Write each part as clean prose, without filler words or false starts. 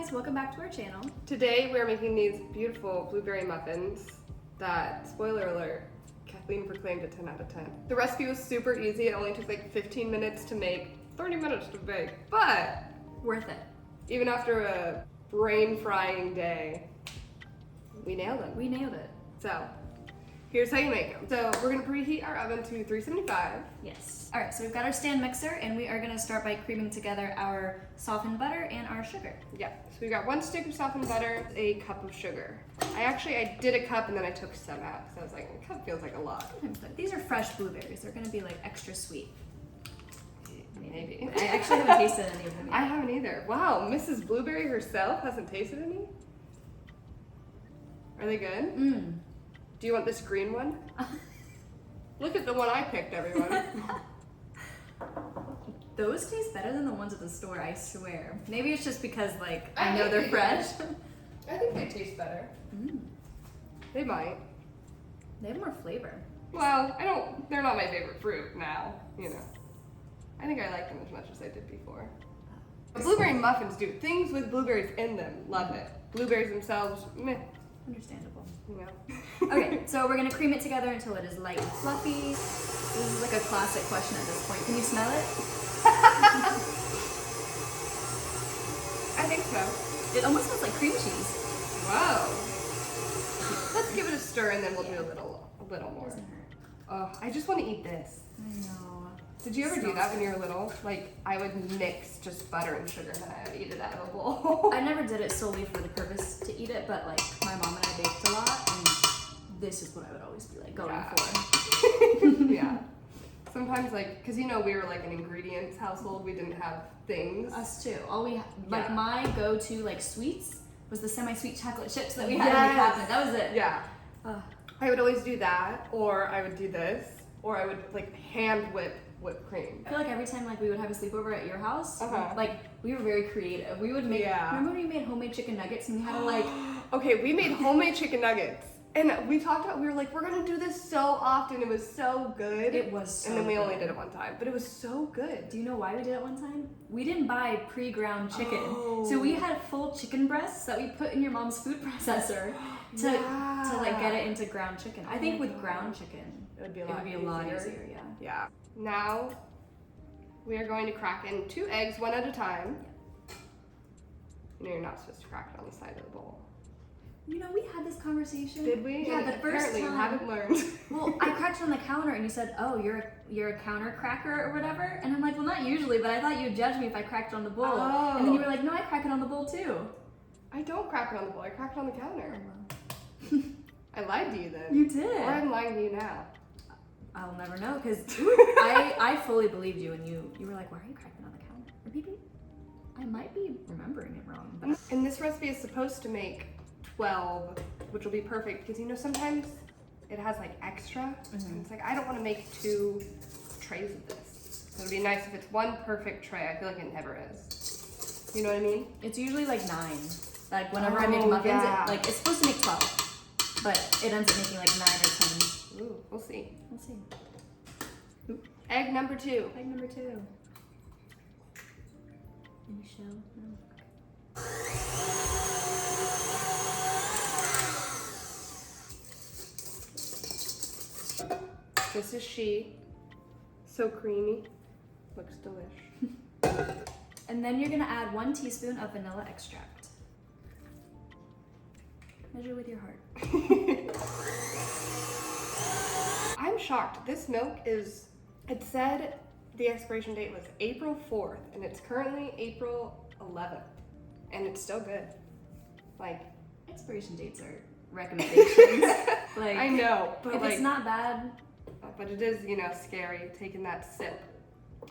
guys, welcome back to our channel. Today we're making these beautiful blueberry muffins that, spoiler alert, Kathleen proclaimed a 10 out of 10. The recipe was super easy. It only took like 15 minutes to make, 30 minutes to bake, but Worth it. even after a brain-frying day, we nailed them. We nailed it. So, here's how you make them. So we're gonna preheat our oven to 375. Yes. All right, so we've got our stand mixer and we are gonna start by creaming together our softened butter and our sugar. Yeah, so we got 1 stick of softened butter, a cup of sugar. I did a cup and then I took some out because I was like, a cup feels like a lot. These are fresh blueberries. They're gonna be like extra sweet. Maybe. I actually haven't tasted any of them yet. I haven't either. Wow, Mrs. Blueberry herself hasn't tasted any? Are they good? Mmm. Do you want this green one? Look at the one I picked, everyone. Those taste better than the ones at the store, I swear. Maybe it's just because like I know they're fresh. I think they taste better. Mm. They might. They have more flavor. Well, they're not my favorite fruit now, you know. I think I like them as much as I did before. Blueberry muffins, dude. Things with blueberries in them. Love it. Blueberries themselves, meh. Understandable. You know. Okay, so we're gonna cream it together until it is light and fluffy. This is like a classic question at this point. Can you smell it? I think so. It almost smells like cream cheese. Wow. Let's give it a stir and then we'll do a little more. Doesn't hurt. Oh, I just want to eat this. I know. Did you ever do that when you were little? Like, I would mix just butter and sugar and then I would eat it out of a bowl. I never did it solely for the purpose to eat it, but like my mom and I baked a lot, and this is what I would always be like going for. Yeah. Sometimes like, cause you know we were like an ingredients household. We didn't have things. Us too. All we like my go-to like sweets was the semi-sweet chocolate chips that we had in the cabinet. That was it. Yeah. I would always do that, or I would do this, or I would like hand whip whipped cream. I feel like every time like we would have a sleepover at your house, Uh-huh. like we were very creative. We would make. Remember when we made homemade chicken nuggets and we had to like. Okay, we made homemade chicken nuggets, and we talked about we were like we're gonna do this so often. It was so good. It was so. And then we good. only did it one time, but it was so good. Do you know why we did it one time? We didn't buy pre-ground chicken, Oh. so we had full chicken breasts that we put in your mom's food processor to like get it into ground chicken. I think with ground chicken, it would be a lot easier. Yeah. Yeah. Now we are going to crack in 2 eggs, 1 at a time. You know you're not supposed to crack it on the side of the bowl. You know, we had this conversation. Did we? Yeah, the first Apparently time. you haven't learned. Well, I cracked it on the counter and you said, "Oh, you're a counter cracker or whatever." And I'm like, "Well, not usually, but I thought you'd judge me if I cracked it on the bowl." Oh. And then you were like, "No, I crack it on the bowl too." I don't crack it on the bowl. I crack it on the counter. I lied to you then. You did. Or I'm lying to you now. I'll never know because I fully believed you and you were like, "Why are you cracking on the counter?" Or maybe I might be remembering it wrong. But And this recipe is supposed to make 12, which will be perfect because you know sometimes it has like extra. And it's like I don't want to make 2 trays of this. So it'd be nice if it's 1 perfect tray. I feel like it never is. You know what I mean? it's usually like 9. Like whenever I make muffins, it's supposed to make 12, but it ends up making like 9 or 10. Ooh, we'll see. We'll see. Egg number 2. Egg number 2. Any shell? No. This is she. So creamy. Looks delish. And then you're gonna add 1 teaspoon of vanilla extract. Measure with your heart. I'm shocked. This milk is, it said the expiration date was April 4th and it's currently April 11th and it's still good. Like, Expiration dates are recommendations. Like I know, but if like, it's not bad, but it is, you know, scary taking that sip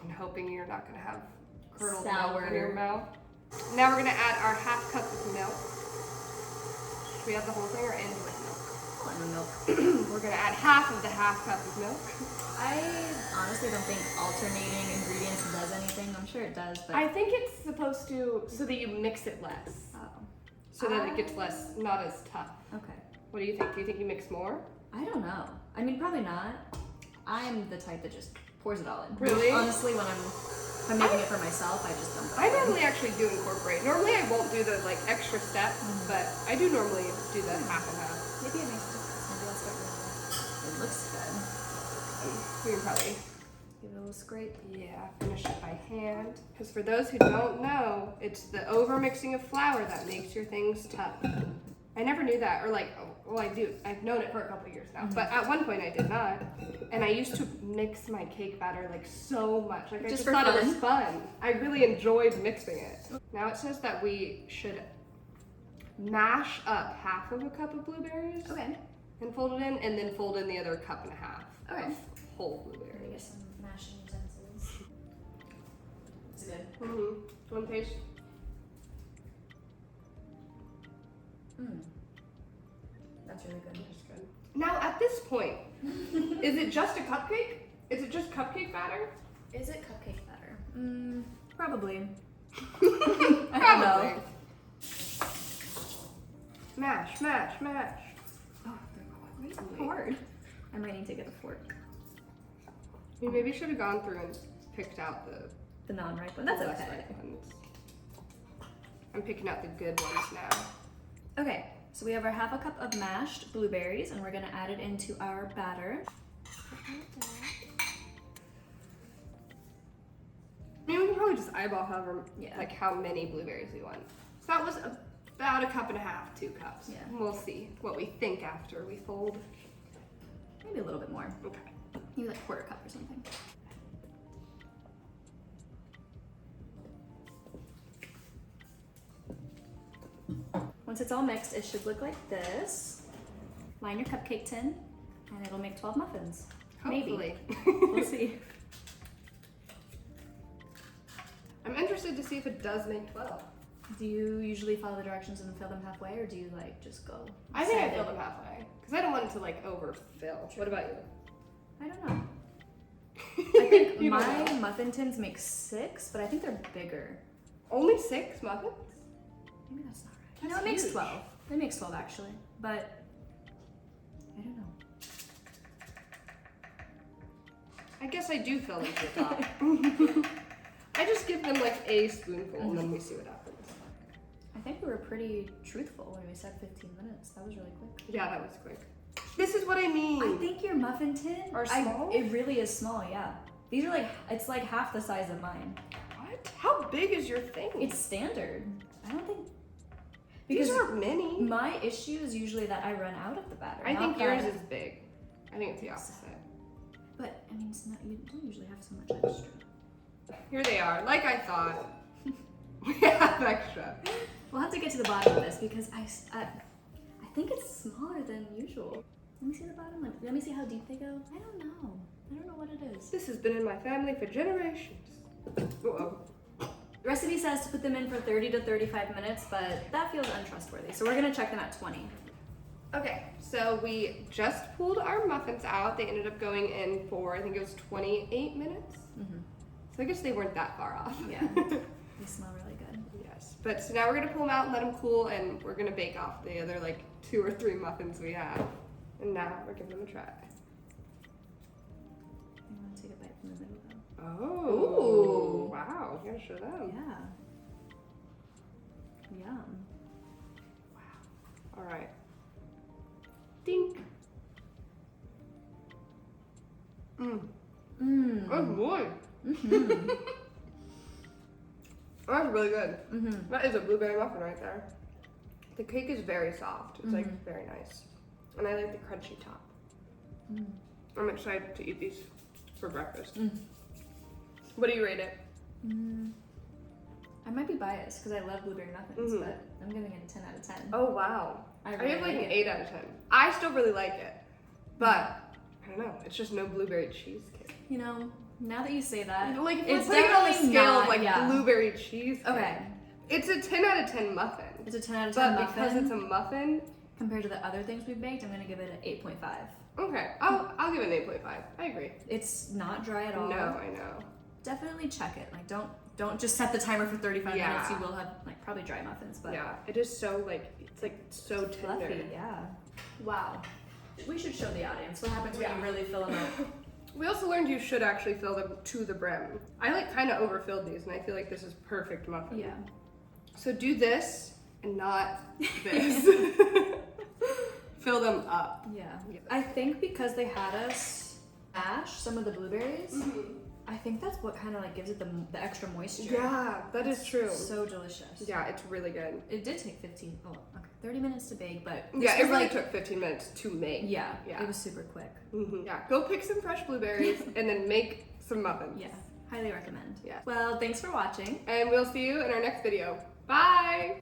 and hoping you're not gonna have curdled milk in your mouth. Now we're gonna add our ½ cup of milk. Should we add the whole thing or end with milk? milk. We're gonna add half of the ½ cup of milk. I honestly don't think alternating ingredients does anything. I'm sure it does, but I think it's supposed to, so that you mix it less. So that it gets less, not as tough. Okay. What do you think? Do you think you mix more? I don't know. I mean, probably not. I'm the type that just pours it all in. Really? Honestly, when I'm If I'm making it for myself, I just dump it. I normally actually do incorporate. Normally I won't do the like extra step, but I do normally do the half and half. Maybe it makes a difference. Maybe I'll start doing that. It looks good. We can probably, Give it a little scrape. yeah, finish it by hand. Because for those who don't know, it's the over mixing of flour that makes your things tough. I never knew that, or like, well, I do. I've known it for a couple of years now, but at one point I did not. And I used to mix my cake batter like so much. Like I just for thought it fun? was fun. I really enjoyed mixing it. Now it says that we should mash up half of a cup of blueberries Okay. and fold it in, and then fold in the other cup and a half Okay. of whole Let me blueberries. get some mashing utensils. It's good. One taste. That's really good. That's good. Now at this point, is it just a cupcake? Is it just cupcake batter? Is it cupcake batter? Probably. Probably. Mash, mash, mash. Oh, they're quite hard. I might need to get a fork. We maybe should have gone through and picked out the non-ripe one. That's less okay. ripe ones. I'm picking out the good ones now. Okay, so we have our half a cup of mashed blueberries, and we're gonna add it into our batter. I mean, we can probably just eyeball however, Yeah. like how many blueberries we want. So that was about a cup and a half, 2 cups. Yeah. We'll see what we think after we fold. Maybe a little bit more. Okay. Maybe like a quarter cup or something. Once it's all mixed, it should look like this. Line your cupcake tin, and it'll make 12 muffins. Hopefully. Maybe. We'll see. I'm interested to see if it does make 12. Do you usually follow the directions and fill them halfway, or do you like just go? I think I set fill it? them halfway because I don't want it to like overfill. What about you? I don't know. I think You don't my know. muffin tins make 6, but I think they're bigger. Only 6 muffins? Maybe that's not right. That's No, it makes huge. 12. It makes 12 actually, but I don't know. I guess I do fill them to the top. I just give them like a spoonful and then we see what happens. I think we were pretty truthful when we said 15 minutes. That was really quick. Yeah, that was quick. This is what I mean. I think your muffin tin Are small? it really is small, yeah. These are like, it's like half the size of mine. What? How big is your thing? It's standard. I don't think. These are mini. My issue is usually that I run out of the batter. I not think that- yours is big. I think it's the opposite. But I mean, it's not. You don't usually have so much extra. Here they are, like I thought. We have extra. We'll have to get to the bottom of this because I think it's smaller than usual. Let me see the bottom. Let me see how deep they go. I don't know. I don't know what it is. This has been in my family for generations. Uh-oh. The recipe says to put them in for 30 to 35 minutes, but that feels untrustworthy. So we're gonna check them at 20. Okay, so we just pulled our muffins out. They ended up going in for, I think it was 28 minutes. Mm-hmm. So I guess they weren't that far off. Yeah, they smell really good. Yes, but so now we're gonna pull them out and let them cool, and we're gonna bake off the other like 2 or 3 muffins we have. And now we're giving them a try. You want to take a bite from the middle though? Oh. Ooh. Wow, you gotta show them. Yeah. Yum. All right. Dink. Mmm. Mmm. Oh boy. Mm-hmm. That's really good. Mm-hmm. That is a blueberry muffin right there. The cake is very soft. It's like very nice. And I like the crunchy top. Mm. I'm excited to eat these for breakfast. Mm. What do you rate it? Mm. I might be biased because I love blueberry muffins, Mhm. but I'm giving it a 10 out of 10. Oh wow. I really give like like an it. 8 out of 10. I still really like it. But I don't know. It's just no blueberry cheesecake. You know, now that you say that, Like if it's we're putting it on the definitely scale not, of like yeah. blueberry cheesecake. Okay, It's a 10 out of 10 muffin. it's a 10 out of 10 But muffin. because it's a muffin, Compared to the other things we've baked, I'm gonna give it an 8.5. okay. I'll give it an 8.5. I agree. It's not dry at all. No, I know. Definitely check it. Like don't just set the timer for 35 Yeah. minutes. You will have like probably dry muffins, but Yeah, it is so like it's like so tender. fluffy. Yeah. Wow. We should show the audience what happens when you really fill them up. We also learned you should actually fill them to the brim. I like kind of overfilled these, and I feel like this is perfect muffin. Yeah. So do this and not this. Fill them up. Yeah. I think because they had us mash some of the blueberries, I think that's what kind of like gives it the extra moisture. Yeah, that is true. So delicious. Yeah, it's really good. It did take 30 minutes to bake, but Yeah, it was really took 15 minutes to make. Yeah, Yeah. it was super quick. Yeah, go pick some fresh blueberries and then make some muffins. Yeah, highly recommend. Yeah. Well, thanks for watching. And we'll see you in our next video. Bye!